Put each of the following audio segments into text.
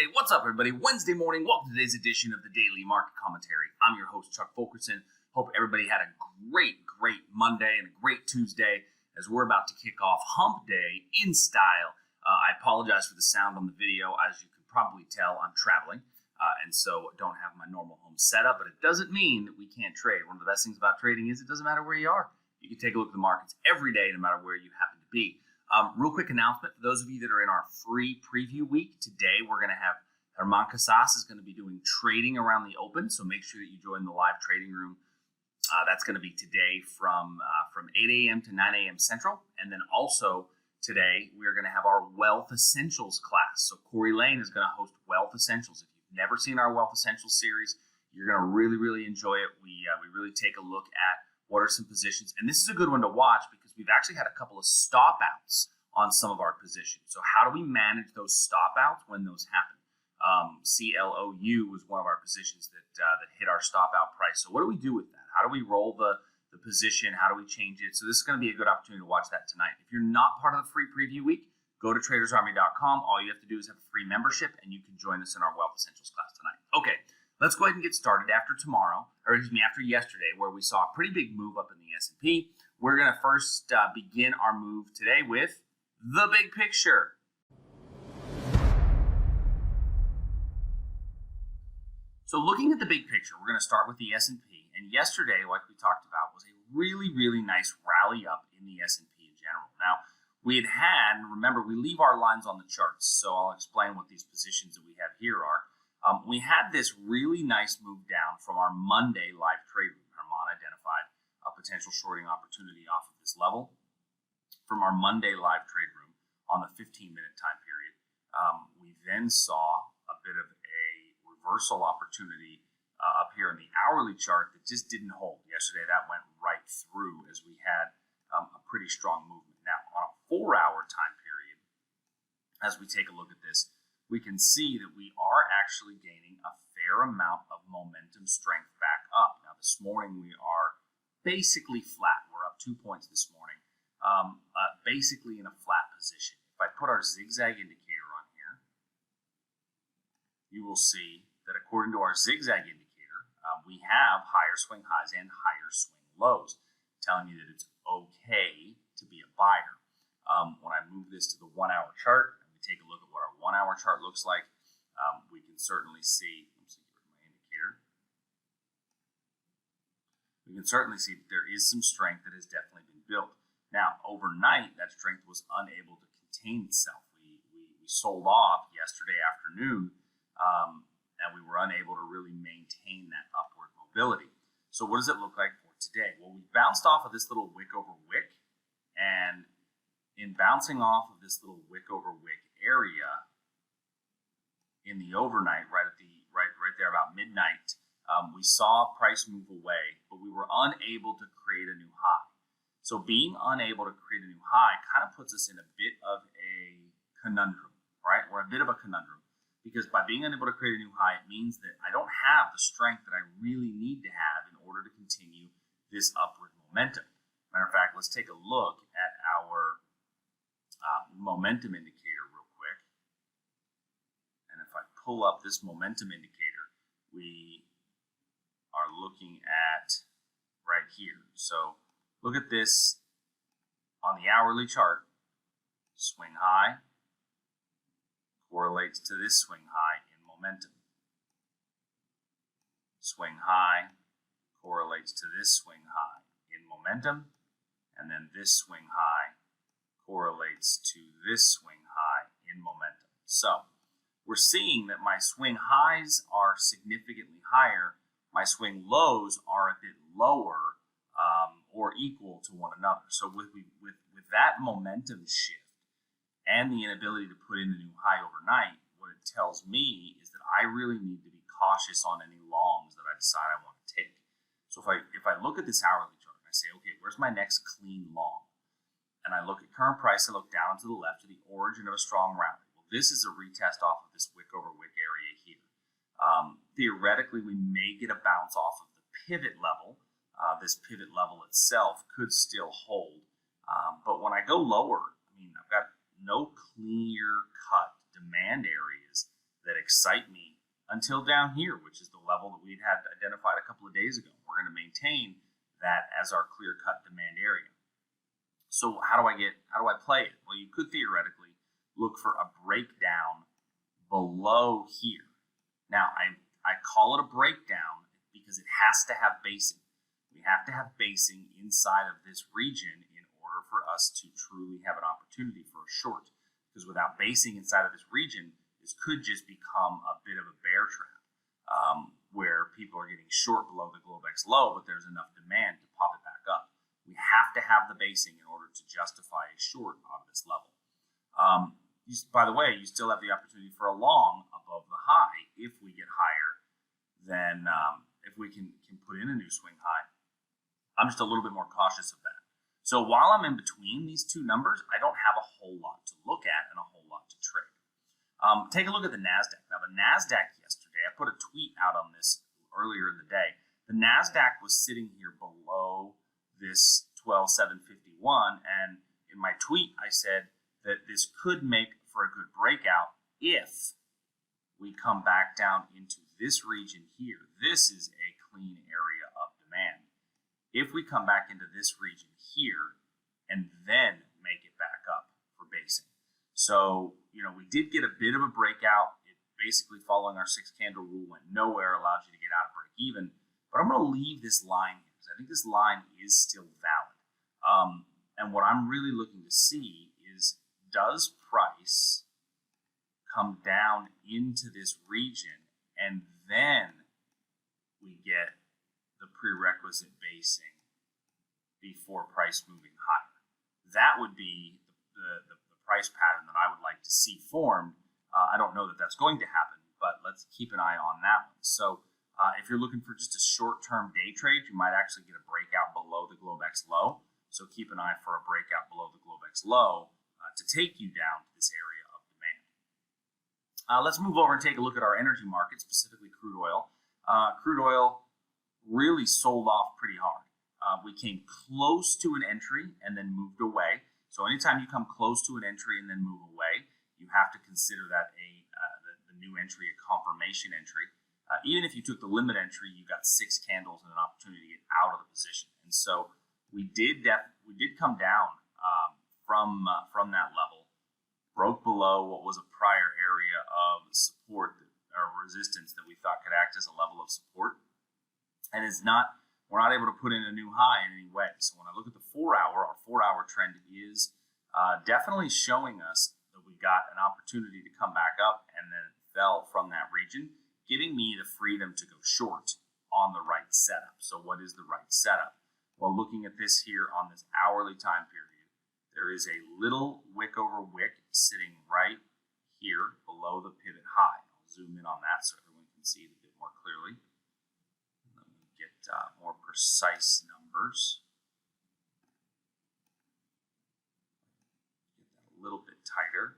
Wednesday. What's up, everybody? Wednesday morning. Welcome to today's edition of the Daily Market Commentary. I'm your host, Chuck Fulkerson. Hope everybody had a great Monday and a great Tuesday as we're about to kick off Hump Day in style. I apologize for the sound on the video. As you can probably tell, I'm traveling, and so don't have my normal home setup, but it doesn't mean that we can't trade. One of the best things about trading is it doesn't matter where you are. You can take a look at the markets every day, no matter where you happen to be. Real quick announcement for those of you that are in our free preview week. Today we're going to have Herman Casas is going to be doing trading around the open, so make sure that you join the live trading room. That's going to be today from 8 a.m. to 9 a.m. Central, and then also today we're going to have our Wealth Essentials class. So Corey Lane is going to host Wealth Essentials. If you've never seen our Wealth Essentials series, you're going to really enjoy it. We really take a look at what are some positions, and this is a good one to watch because we've actually had a couple of stop outs on some of our positions. So how do we manage those stop outs when those happen? CLOU was one of our positions that hit our stop out price. So what do we do with that? How do we roll the position? How do we change it? So this is going to be a good opportunity to watch that tonight. If you're not part of the free preview week, go to tradersarmy.com. All you have to do is have a free membership, and you can join us in our Wealth Essentials class tonight. Okay. Let's go ahead and get started. After yesterday, where we saw a pretty big move up in the S&P, we're going to first begin our move today with the big picture. So looking at the big picture, we're going to start with the S&P. And yesterday, like we talked about, was a really nice rally up in the S&P in general. Now, we had, and remember, we leave our lines on the charts, so I'll explain what these positions that we have here are. We had this really nice move down from our Monday live trade room. Herman identified a potential shorting opportunity off of this level from our Monday live trade room on the 15-minute time period. We then saw a bit of a reversal opportunity up here in the hourly chart that just didn't hold. Yesterday, that went right through as we had a pretty strong movement. Now, on a 4-hour time period, as we take a look at this, we can see that we are actually gaining a fair amount of momentum strength back up. Now, this morning we are basically flat. We're up 2 points this morning, basically in a flat position. If I put our zigzag indicator on here, you will see that according to our zigzag indicator, we have higher swing highs and higher swing lows, telling me that it's okay to be a buyer. When I move this to the 1-hour chart, take a look at what our 1-hour chart looks like, we can certainly see, we can certainly see that there is some strength that has definitely been built. Now, overnight, that strength was unable to contain itself. We sold off yesterday afternoon, and we were unable to really maintain that upward mobility. So what does it look like for today? Well, we bounced off of this little wick over wick, and in bouncing off of this little wick over wick area in the overnight, right there about midnight, we saw price move away, but we were unable to create a new high. So being unable to create a new high kind of puts us in a bit of a conundrum, right? We're a bit of a conundrum because by being unable to create a new high, it means that I don't have the strength that I really need to have in order to continue this upward momentum. Matter of fact, let's take a look at our momentum indicator real quick. And if I pull up this momentum indicator, we are looking at right here. So look at this on the hourly chart. Swing high correlates to this swing high in momentum. Swing high correlates to this swing high in momentum. And then this swing high correlates to this swing high in momentum. So we're seeing that my swing highs are significantly higher. My swing lows are a bit lower or equal to one another. So with that momentum shift and the inability to put in a new high overnight, what it tells me is that I really need to be cautious on any longs that I decide I want to take. So if I look at this hourly chart and I say, okay, where's my next clean long? And I look at current price, I look down to the left to the origin of a strong rally. Well, this is a retest off of this wick over wick area here. Theoretically, we may get a bounce off of the pivot level. This pivot level itself could still hold. But when I go lower, I mean, I've got no clear cut demand areas that excite me until down here, which is the level that we'd had identified a couple of days ago. We're going to maintain that as our clear-cut demand area. So how do I play it? Well, you could theoretically look for a breakdown below here. Now, I call it a breakdown because it has to have basing. We have to have basing inside of this region in order for us to truly have an opportunity for a short. Because without basing inside of this region, this could just become a bit of a bear trap, where people are getting short below the Globex low, but there's enough demand to pop it back up. We have to have the basing in order to justify a short on this level. By the way, you still have the opportunity for a long above the high if we get higher than if we can put in a new swing high. I'm just a little bit more cautious of that. So while I'm in between these two numbers, I don't have a whole lot to look at and a whole lot to trade. Take a look at the NASDAQ. Now, the NASDAQ yesterday, I put a tweet out on this earlier in the day. The NASDAQ was sitting here below this 12,751, and in my tweet, I said that this could make for a good breakout if we come back down into this region here. This is a clean area of demand. If we come back into this region here and then make it back up for basing. So, we did get a bit of a breakout. It basically, following our 6-candle rule, went nowhere, allowed you to get out of break even. But I'm going to leave this line here because I think this line is still valid. And what I'm really looking to see is, does price come down into this region and then we get the prerequisite basing before price moving higher? That would be the price pattern that I would like to see formed. I don't know that that's going to happen, but let's keep an eye on that one. So if you're looking for just a short-term day trade, you might actually get a breakout below the Globex low. So keep an eye for a breakout below the Globex low to take you down to this area of demand. Let's move over and take a look at our energy market, specifically crude oil. Crude oil really sold off pretty hard. We came close to an entry and then moved away. So anytime you come close to an entry and then move away, you have to consider that the new entry a confirmation entry. Even if you took the limit entry, you got 6 candles and an opportunity to get out of the position. And so we did come down from that level, broke below what was a prior area of support or resistance that we thought could act as a level of support, and we're not able to put in a new high in any way. So when I look at the 4-hour, our 4-hour trend is definitely showing us that we got an opportunity to come back up and then fell from that region, giving me the freedom to go short on the right setup. So what is the right setup? Well, looking at this here on this hourly time period, there is a little wick over wick sitting right here below the pivot high. I'll zoom in on that so everyone can see it a bit more clearly. Let me get more precise numbers. Get that a little bit tighter.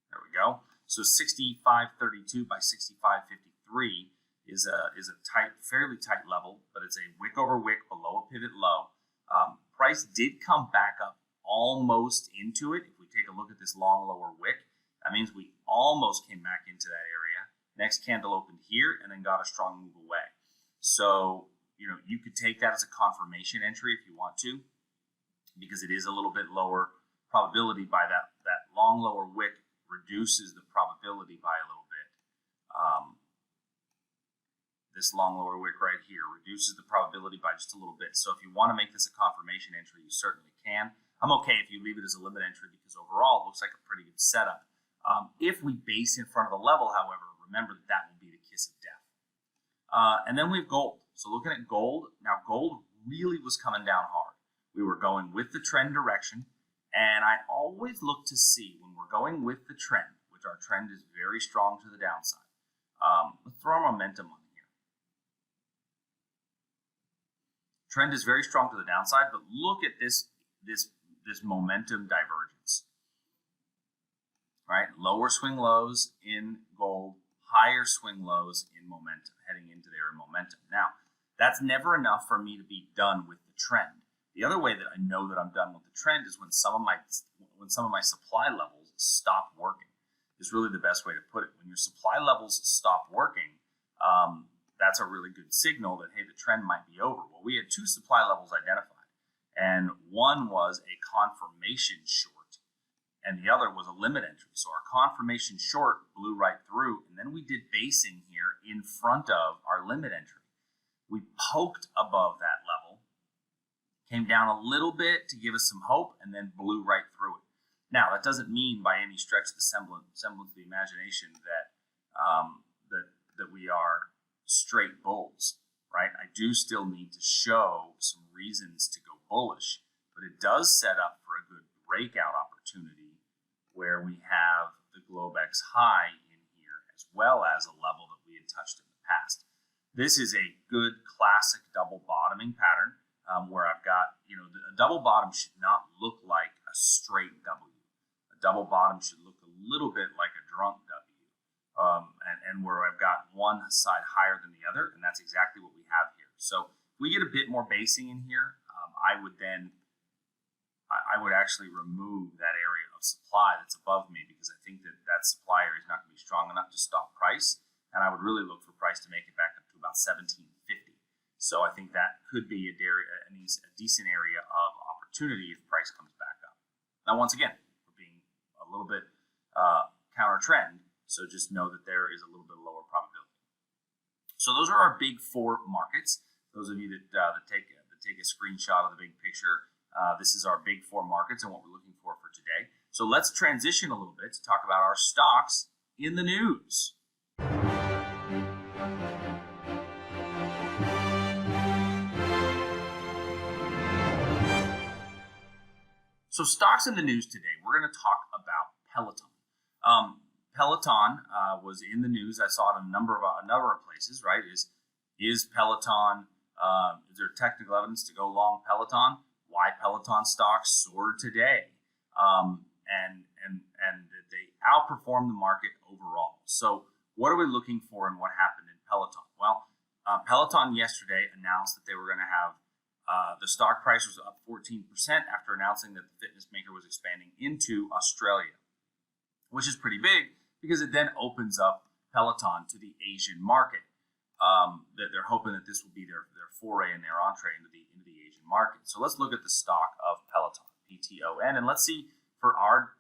There we go. So 65.32 by 65.53 is a fairly tight level, but it's a wick over wick below a pivot low. Price did come back up almost into it. If we take a look at this long lower wick, that means we almost came back into that area. Next candle opened here and then got a strong move away. So, you could take that as a confirmation entry if you want to, because it is a little bit lower probability by that long lower wick reduces the probability by a little bit. This long lower wick right here reduces the probability by just a little bit. So if you want to make this a confirmation entry, you certainly can. I'm okay if you leave it as a limit entry because overall it looks like a pretty good setup. If we base in front of the level, however, remember that will be the kiss of death. And then we have gold. So looking at gold, now gold really was coming down hard. We were going with the trend direction, and I always look to see when we're going with the trend, which our trend is very strong to the downside. Let's throw our momentum on here. Trend is very strong to the downside, but look at this momentum divergence. Right? Lower swing lows in gold, higher swing lows in momentum, heading into there in momentum. Now, that's never enough for me to be done with the trend. The other way that I know that I'm done with the trend is when some of my supply levels stop working. is really the best way to put it. When your supply levels stop working, that's a really good signal that, hey, the trend might be over. Well, we had two supply levels identified, and one was a confirmation short, and the other was a limit entry. So our confirmation short blew right through, and then we did basing here in front of our limit entry. We poked above that level, came down a little bit to give us some hope, and then blew right through it. Now, that doesn't mean by any stretch of the semblance of the imagination that that we are straight bulls, right? I do still need to show some reasons to go bullish, but it does set up for a good breakout opportunity where we have the Globex high in here as well as a level that we had touched in the past. This is a good classic double bottoming pattern where I've got, a double bottom should not look like a straight W. A double bottom should look a little bit like a drunk W. And where I've got one side higher than the other, and that's exactly what we have here. So if we get a bit more basing in here, I would actually remove that area of supply that's above me, because I think that supply area is not going to be strong enough to stop price, and I would really look for price to make it back up to about 1750. So I think that could be a decent area of opportunity if price comes back up. Now, once again, we're being a little bit counter trend. So just know that there is a little bit lower probability. So those are our big four markets. Those of you that take a screenshot of the big picture, this is our big four markets and what we're looking for today. So let's transition a little bit to talk about our stocks in the news. So stocks in the news today, we're going to talk about Peloton. Peloton was in the news. I saw it in a number of places, right? Is Peloton, is there technical evidence to go long Peloton? Why Peloton stocks soared today? And they outperformed the market overall. So what are we looking for and what happened in Peloton? Well, Peloton yesterday announced that they were going to have, the stock price was up 14% after announcing that the fitness maker was expanding into Australia, which is pretty big because it then opens up Peloton to the Asian market. That they're hoping that this will be their foray and their entree into the Asian market. So let's look at the stock of Peloton, PTON, and let's see for our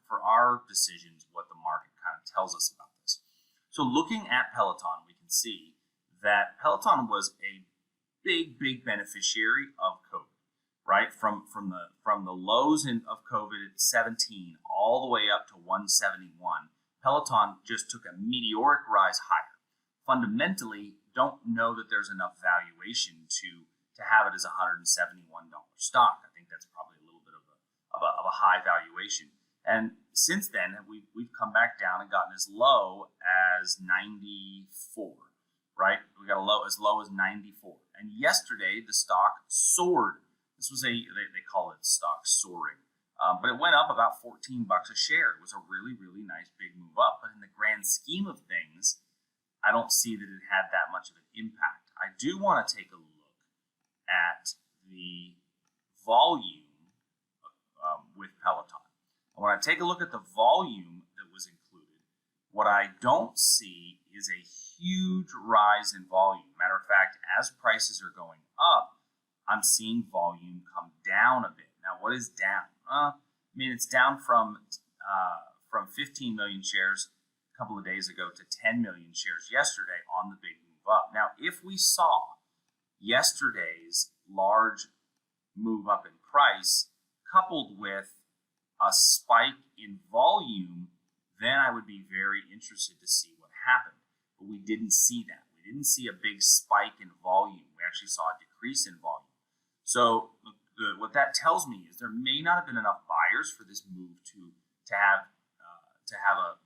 decisions what the market kind of tells us about this. So looking at Peloton, we can see that Peloton was a big beneficiary of COVID, right? From the lows of COVID at 17 all the way up to 171, Peloton just took a meteoric rise higher. Fundamentally, don't know that there's enough valuation to have it as a $171 stock. I think that's probably a little bit of a high valuation. And since then, we've come back down and gotten as low as 94, right? We got as low as 94. And yesterday, the stock soared. This was they call it stock soaring. But it went up about $14 a share. It was a really nice big move up. But in the grand scheme of things, I don't see that it had that much of an impact. I do want to take a look at the volume with Peloton. And when I take a look at the volume that was included, what I don't see is a huge rise in volume. Matter of fact, as prices are going up, I'm seeing volume come down a bit. Now, what is down? It's down from 15 million shares a couple of days ago to 10 million shares yesterday on the big move up. Now, if we saw yesterday's large move up in price coupled with a spike in volume, then I would be very interested to see what happened. But we didn't see that. We didn't see a big spike in volume. We actually saw a decrease in volume. So what that tells me is there may not have been enough buyers for this move to have a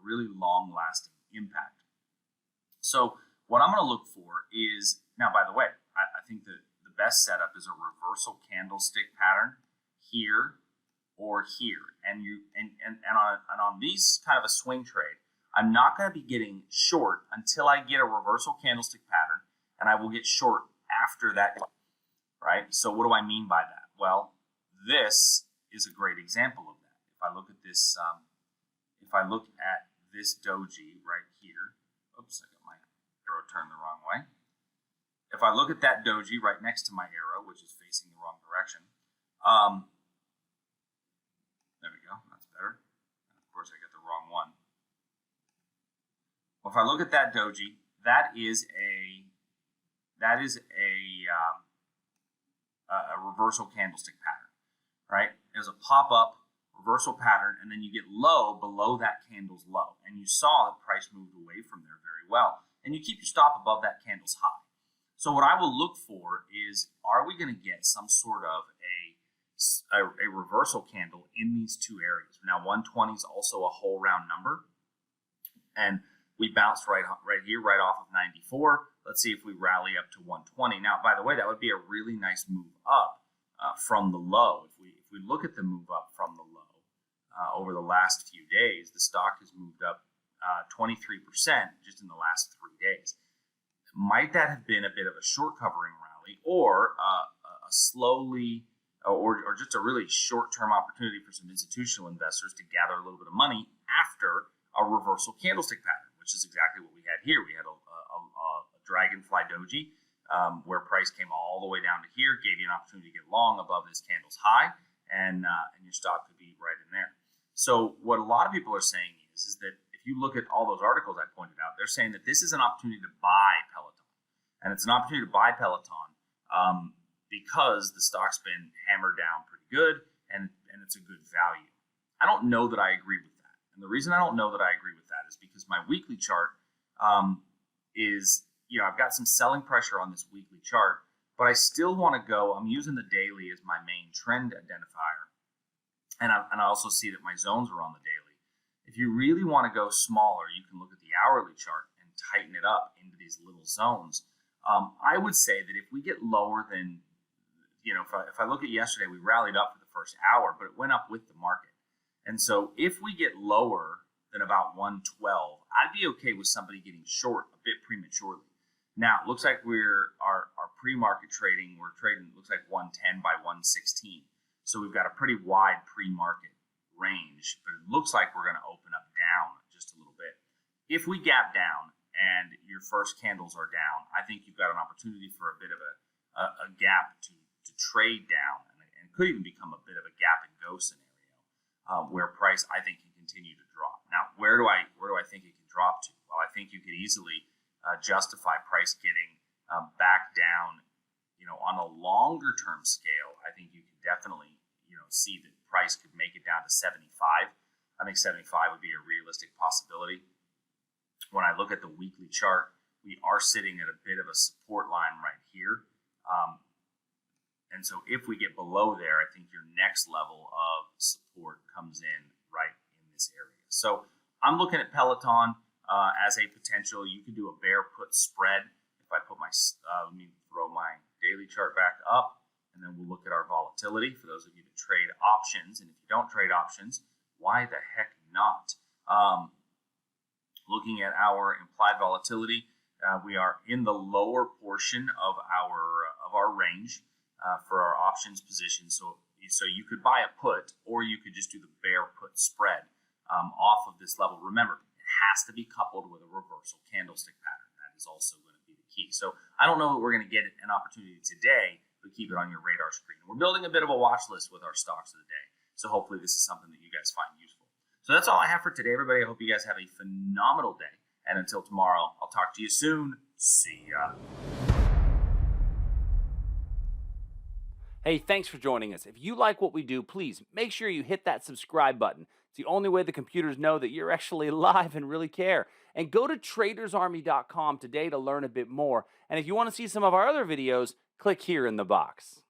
really long-lasting impact. So what I'm going to look for is, now by the way, I think that the best setup is a reversal candlestick pattern here or here, and on these kind of a swing trade, I'm not going to be getting short until I get a reversal candlestick pattern, and I will get short after that. Right? So what do I mean by that? Well, this is a great example of that. If I look at this, if I look at this doji right here, oops, I got my arrow turned the wrong way. If I look at that doji right next to my arrow, which is facing the wrong direction, there we go, that's better. And of course, I got the wrong one. Well, if I look at that doji, that is a reversal candlestick pattern, right? There's a pop-up reversal pattern, and then you get low below that candle's low. And you saw the price moved away from there very well. And you keep your stop above that candle's high. So what I will look for is, are we going to get some sort of a reversal candle in these two areas? Now, 120 is also a whole round number. And we bounced right here, right off of 94. Let's see if we rally up to 120. Now, by the way, that would be a really nice move up from the low. If we look at the move up from the low over the last few days, the stock has moved up 23% just in the last 3 days. Might that have been a bit of a short covering rally, or a slowly, or just a really short-term opportunity for some institutional investors to gather a little bit of money after a reversal candlestick pattern, which is exactly what we had here. We had a dragonfly doji where price came all the way down to here, gave you an opportunity to get long above this candle's high, and your stock could be right in there. So what a lot of people are saying is that if you look at all those articles I pointed out, they're saying that this is an opportunity to buy Peloton. And it's an opportunity to buy Peloton because the stock's been hammered down pretty good, and it's a good value. I don't know that I agree with that. And the reason I don't know that I agree with that is because my weekly chart is, I've got some selling pressure on this weekly chart, but I still want to go. I'm using the daily as my main trend identifier. And I also see that my zones are on the daily. If you really want to go smaller, you can look at the hourly chart and tighten it up into these little zones. I would say that if we get lower than, if I look at yesterday, we rallied up for the first hour, but it went up with the market. And so if we get lower than about 112, I'd be okay with somebody getting short a bit prematurely. Now, it looks like our pre-market trading, we're trading, looks like 110 by 116. So we've got a pretty wide pre-market range, but it looks like we're going to open up down just a little bit. If we gap down and your first candles are down, I think you've got an opportunity for a bit of a gap to trade down, and it could even become a bit of a gap and go scenario where price, I think, can continue to drop. Now, where do I think it can drop to? Well, I think you could easily justify price getting back down, on a longer term scale. I think you can definitely, see that price could make it down to 75. I think 75 would be a realistic possibility. When I look at the weekly chart, we are sitting at a bit of a support line right here. And so if we get below there, I think your next level of support comes in right in this area. So I'm looking at Peloton as a potential. You could do a bear put spread. If I put my, let me throw my daily chart back up, and then we'll look at our volatility for those of you that trade options. And if you don't trade options, why the heck not? Looking at our implied volatility, we are in the lower portion of our range for our options position. So you could buy a put, or you could just do the bear put spread off of this level. Remember, it has to be coupled with a reversal candlestick pattern. That is also going to be the key. So I don't know that we're going to get an opportunity today, but keep it on your radar screen. We're building a bit of a watch list with our stocks of the day. So hopefully this is something that you guys find useful. So that's all I have for today, everybody. I hope you guys have a phenomenal day. And until tomorrow, I'll talk to you soon. See ya. Hey, thanks for joining us. If you like what we do, please make sure you hit that subscribe button. It's the only way the computers know that you're actually alive and really care. And go to tradersarmy.com today to learn a bit more. And if you want to see some of our other videos, click here in the box.